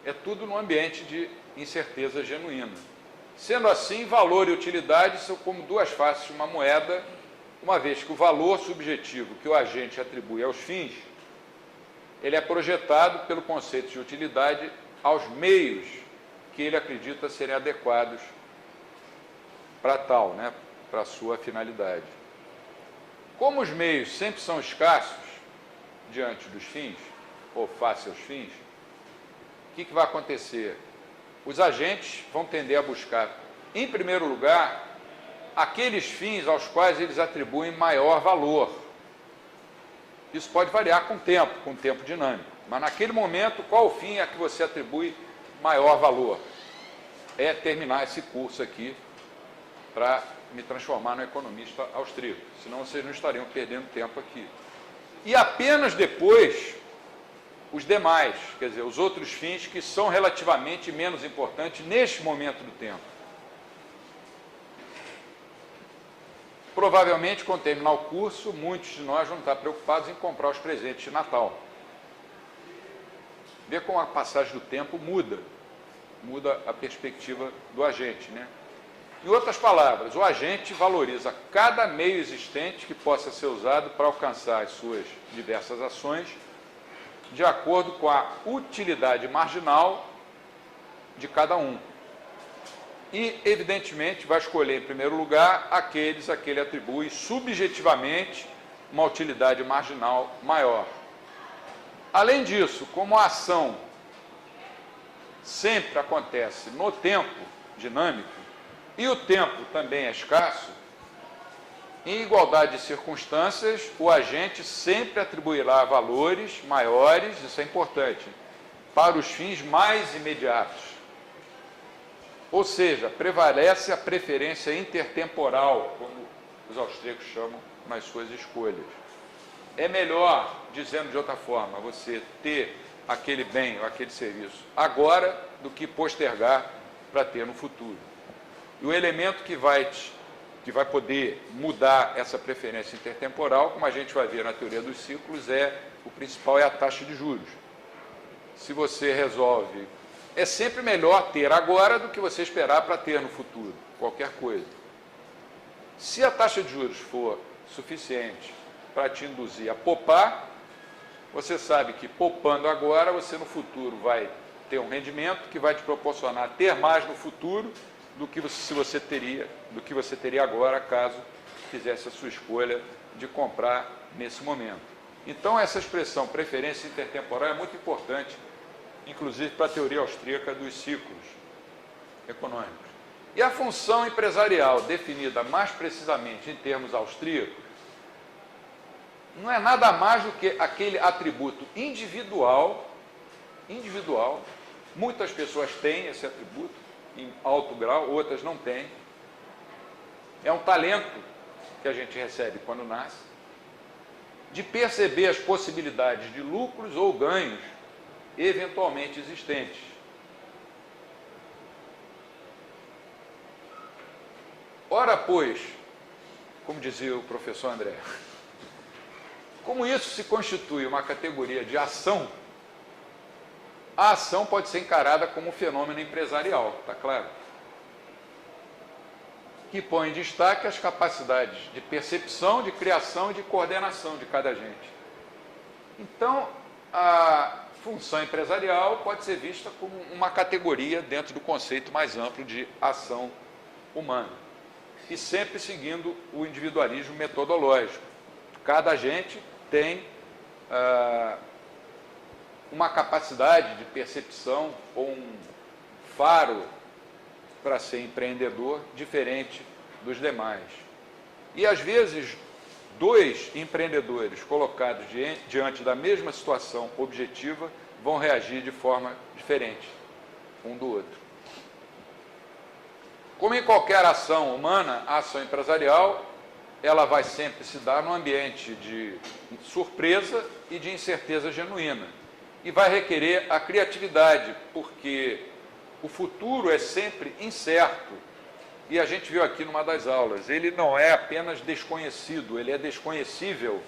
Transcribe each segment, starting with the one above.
É tudo num ambiente de incerteza genuína. Sendo assim, valor e utilidade são como duas faces de uma moeda, uma vez que o valor subjetivo que o agente atribui aos fins, ele é projetado pelo conceito de utilidade aos meios que ele acredita serem adequados para tal, né, para a sua finalidade. Como os meios sempre são escassos diante dos fins, ou face aos fins, o que vai acontecer? Os agentes vão tender a buscar, em primeiro lugar, aqueles fins aos quais eles atribuem maior valor. Isso pode variar com o tempo dinâmico, mas naquele momento, qual o fim a que você atribui maior valor? É terminar esse curso aqui para me transformar no economista austríaco, senão vocês não estariam perdendo tempo aqui. E apenas depois, os demais, quer dizer, os outros fins que são relativamente menos importantes neste momento do tempo. Provavelmente, quando terminar o curso, muitos de nós vão estar preocupados em comprar os presentes de Natal. Vê como a passagem do tempo muda a perspectiva do agente, né? Em outras palavras, o agente valoriza cada meio existente que possa ser usado para alcançar as suas diversas ações, de acordo com a utilidade marginal de cada um. E, evidentemente, vai escolher, em primeiro lugar, aqueles a que ele atribui subjetivamente uma utilidade marginal maior. Além disso, como a ação sempre acontece no tempo dinâmico, e o tempo também é escasso, em igualdade de circunstâncias, o agente sempre atribuirá valores maiores, isso é importante, para os fins mais imediatos. Ou seja, prevalece a preferência intertemporal, como os austríacos chamam nas suas escolhas. É melhor, dizendo de outra forma, você ter aquele bem ou aquele serviço agora do que postergar para ter no futuro. E o elemento que vai poder mudar essa preferência intertemporal, como a gente vai ver na teoria dos ciclos, o principal é a taxa de juros. Se você resolve, é sempre melhor ter agora do que você esperar para ter no futuro, qualquer coisa. Se a taxa de juros for suficiente para te induzir a poupar, você sabe que poupando agora, você no futuro vai ter um rendimento que vai te proporcionar ter mais no futuro do que você teria agora, caso fizesse a sua escolha de comprar nesse momento. Então, essa expressão preferência intertemporal é muito importante, inclusive para a teoria austríaca dos ciclos econômicos. E a função empresarial, definida mais precisamente em termos austríacos, não é nada mais do que aquele atributo individual, muitas pessoas têm esse atributo, em alto grau, outras não têm. É um talento que a gente recebe quando nasce, de perceber as possibilidades de lucros ou ganhos eventualmente existentes. Ora, pois, como dizia o professor André, como isso se constitui uma categoria de ação, a ação pode ser encarada como um fenômeno empresarial, está claro? Que põe em destaque as capacidades de percepção, de criação e de coordenação de cada agente. Então, a função empresarial pode ser vista como uma categoria dentro do conceito mais amplo de ação humana, e sempre seguindo o individualismo metodológico. Cada agente tem uma capacidade de percepção ou um faro para ser empreendedor diferente dos demais. E, às vezes, dois empreendedores colocados diante da mesma situação objetiva vão reagir de forma diferente um do outro. Como em qualquer ação humana, a ação empresarial, ela vai sempre se dar num ambiente de surpresa e de incerteza genuína. E vai requerer a criatividade, porque o futuro é sempre incerto. E a gente viu aqui numa das aulas, ele não é apenas desconhecido, ele é desconhecível.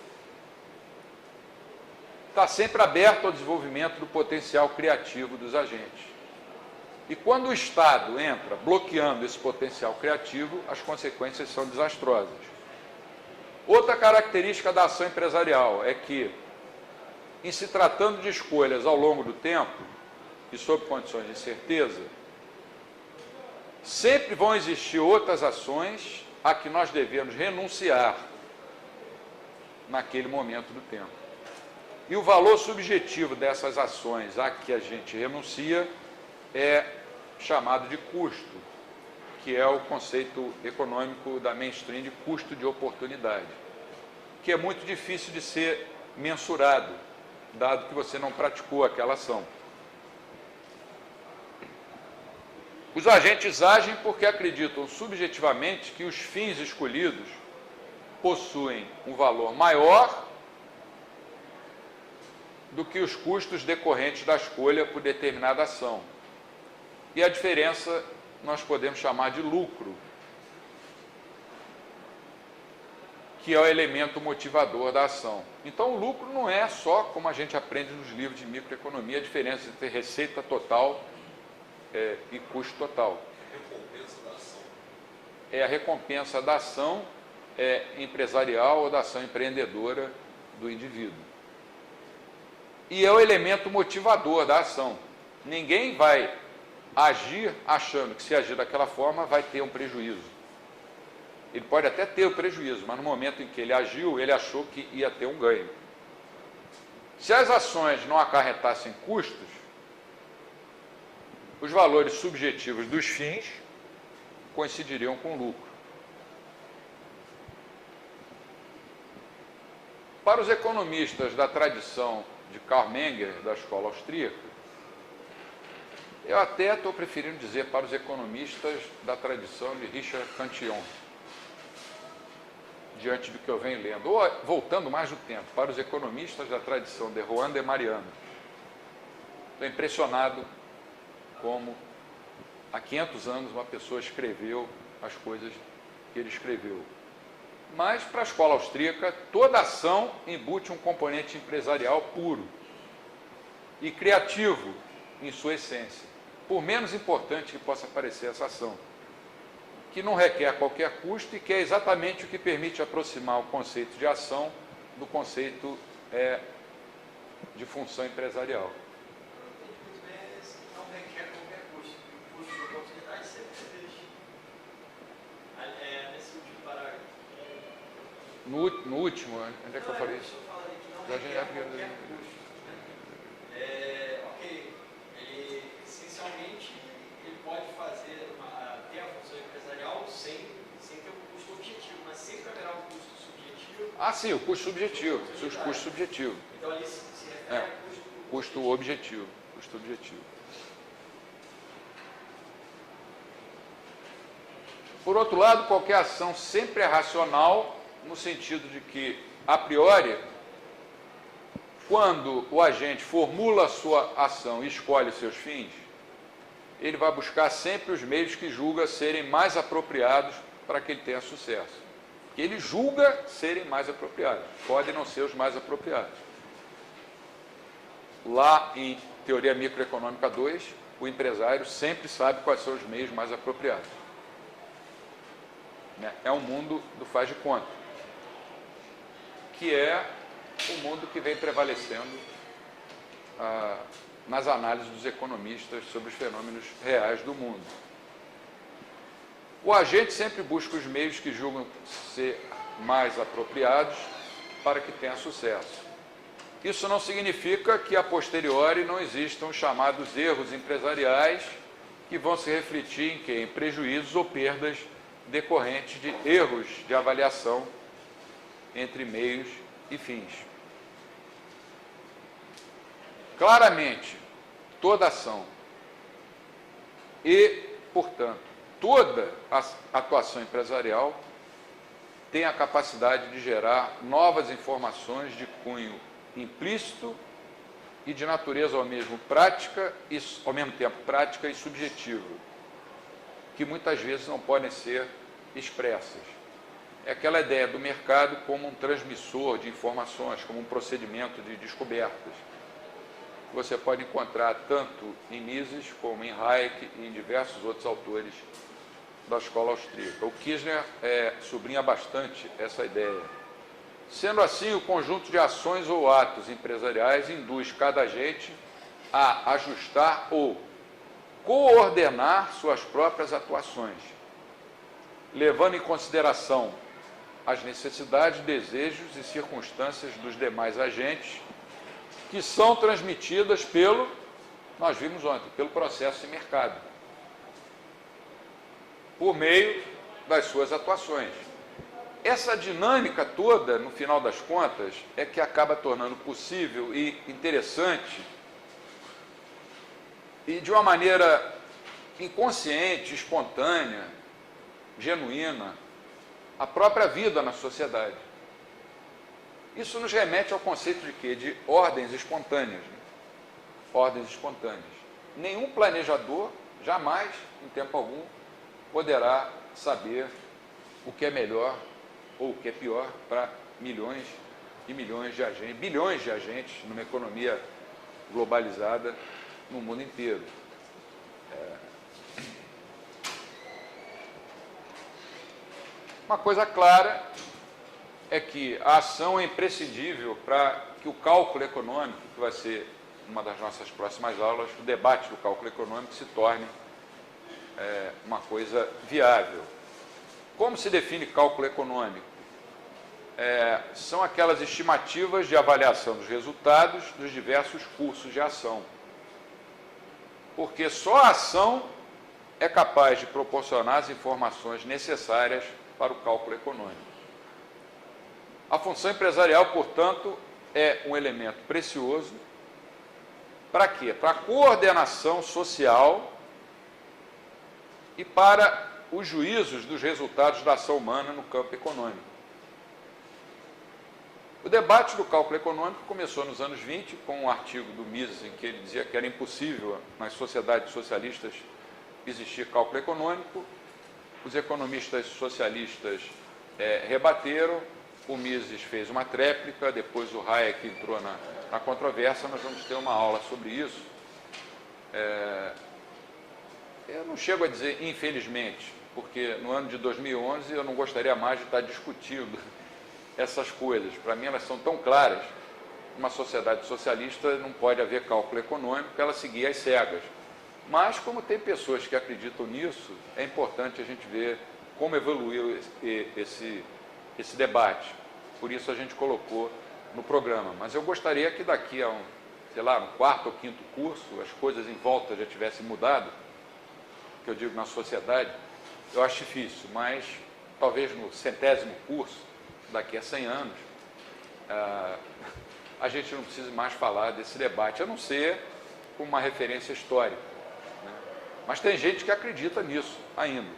está sempre aberto ao desenvolvimento do potencial criativo dos agentes. E quando o Estado entra bloqueando esse potencial criativo, as consequências são desastrosas. Outra característica da ação empresarial é que, em se tratando de escolhas ao longo do tempo, e sob condições de incerteza, sempre vão existir outras ações a que nós devemos renunciar naquele momento do tempo. E o valor subjetivo dessas ações a que a gente renuncia é chamado de custo, que é o conceito econômico da mainstream de custo de oportunidade, que é muito difícil de ser mensurado, dado que você não praticou aquela ação. Os agentes agem porque acreditam subjetivamente que os fins escolhidos possuem um valor maior do que os custos decorrentes da escolha por determinada ação. E a diferença nós podemos chamar de lucro, que é o elemento motivador da ação. Então, o lucro não é só, como a gente aprende nos livros de microeconomia, a diferença entre receita total e custo total. É a recompensa da ação empresarial ou da ação empreendedora do indivíduo. E é o elemento motivador da ação. Ninguém vai agir achando que, se agir daquela forma, vai ter um prejuízo. Ele pode até ter o prejuízo, mas no momento em que ele agiu, ele achou que ia ter um ganho. Se as ações não acarretassem custos, os valores subjetivos dos fins coincidiriam com o lucro. Para os economistas da tradição de Karl Menger, da escola austríaca, eu até estou preferindo dizer para os economistas da tradição de Richard Cantillon, diante do que eu venho lendo, ou voltando mais no tempo, para os economistas da tradição de Juan de Mariano. Estou impressionado como há 500 anos uma pessoa escreveu as coisas que ele escreveu. Mas, para a escola austríaca, toda ação embute um componente empresarial puro e criativo em sua essência, por menos importante que possa parecer essa ação, que não requer qualquer custo e que é exatamente o que permite aproximar o conceito de ação do conceito de função empresarial. Não requer qualquer custo. O custo de oportunidade sempre existe. Nesse último parágrafo. No último, onde é que eu falei isso? Ok, ele essencialmente ele pode ter a função empresarial sem ter um custo objetivo, mas sempre haverá um custo subjetivo. Ah, sim, o custo subjetivo, o custo subjetivo. Então ali se refere ao custo objetivo, custo objetivo. Por outro lado, qualquer ação sempre é racional, no sentido de que, a priori, quando o agente formula a sua ação e escolhe seus fins, ele vai buscar sempre os meios que julga serem mais apropriados para que ele tenha sucesso. Que ele julga serem mais apropriados, podem não ser os mais apropriados. Lá em Teoria Microeconômica 2, o empresário sempre sabe quais são os meios mais apropriados. É um mundo do faz de conta, que é o mundo que vem prevalecendo nas análises dos economistas sobre os fenômenos reais do mundo. O agente sempre busca os meios que julgam ser mais apropriados para que tenha sucesso. Isso não significa que, a posteriori, não existam os chamados erros empresariais que vão se refletir em quê? Em prejuízos ou perdas decorrentes de erros de avaliação entre meios e fins. Claramente, toda ação e, portanto, toda a atuação empresarial tem a capacidade de gerar novas informações de cunho implícito e de natureza ao mesmo tempo prática e subjetiva, que muitas vezes não podem ser expressas. é aquela ideia do mercado como um transmissor de informações, como um procedimento de descobertas. Você pode encontrar tanto em Mises como em Hayek e em diversos outros autores da escola austríaca. O Kirchner sublinha bastante essa ideia. Sendo assim, o conjunto de ações ou atos empresariais induz cada agente a ajustar ou coordenar suas próprias atuações, levando em consideração as necessidades, desejos e circunstâncias dos demais agentes, que são transmitidas pelo, nós vimos ontem, pelo processo de mercado, por meio das suas atuações. Essa dinâmica toda, no final das contas, é que acaba tornando possível e interessante, e de uma maneira inconsciente, espontânea, genuína, a própria vida na sociedade. Isso nos remete ao conceito de quê? De ordens espontâneas. Né? Ordens espontâneas. Nenhum planejador, jamais, em tempo algum, poderá saber o que é melhor ou o que é pior para milhões e milhões de agentes, bilhões de agentes numa economia globalizada no mundo inteiro. Uma coisa clara é que a ação é imprescindível para que o cálculo econômico, que vai ser uma das nossas próximas aulas, o debate do cálculo econômico se torne uma coisa viável. Como se define cálculo econômico? São aquelas estimativas de avaliação dos resultados dos diversos cursos de ação. Porque só a ação é capaz de proporcionar as informações necessárias para o cálculo econômico. A função empresarial, portanto, é um elemento precioso para quê? Para a coordenação social e para os juízos dos resultados da ação humana no campo econômico. O debate do cálculo econômico começou nos anos 20, com um artigo do Mises, em que ele dizia que era impossível nas sociedades socialistas existir cálculo econômico. Os economistas socialistas rebateram, o Mises fez uma tréplica, depois o Hayek entrou na controvérsia. Nós vamos ter uma aula sobre isso. Eu não chego a dizer infelizmente, porque no ano de 2011 eu não gostaria mais de estar discutindo essas coisas. Para mim elas são tão claras. Uma sociedade socialista não pode haver cálculo econômico, ela seguir às cegas. Mas, como tem pessoas que acreditam nisso, é importante a gente ver como evoluiu esse debate. Por isso a gente colocou no programa. Mas eu gostaria que daqui a no quarto ou quinto curso, as coisas em volta já tivessem mudado, que eu digo na sociedade. Eu acho difícil, mas talvez no 100º curso, daqui a 100 anos, a gente não precise mais falar desse debate, a não ser como uma referência histórica. Né? Mas tem gente que acredita nisso ainda.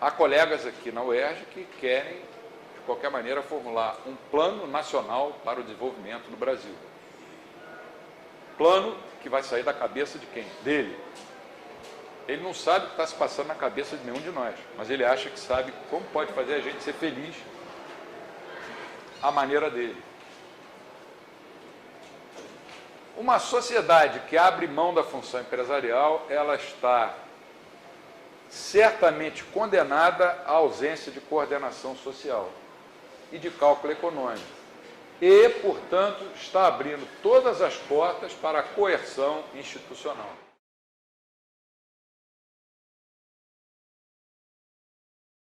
Há colegas aqui na UERJ que querem, de qualquer maneira, formular um plano nacional para o desenvolvimento do Brasil. Plano que vai sair da cabeça de quem? Dele. Ele não sabe o que está se passando na cabeça de nenhum de nós, mas ele acha que sabe como pode fazer a gente ser feliz à maneira dele. Uma sociedade que abre mão da função empresarial, ela está certamente condenada à ausência de coordenação social e de cálculo econômico. E, portanto, está abrindo todas as portas para a coerção institucional.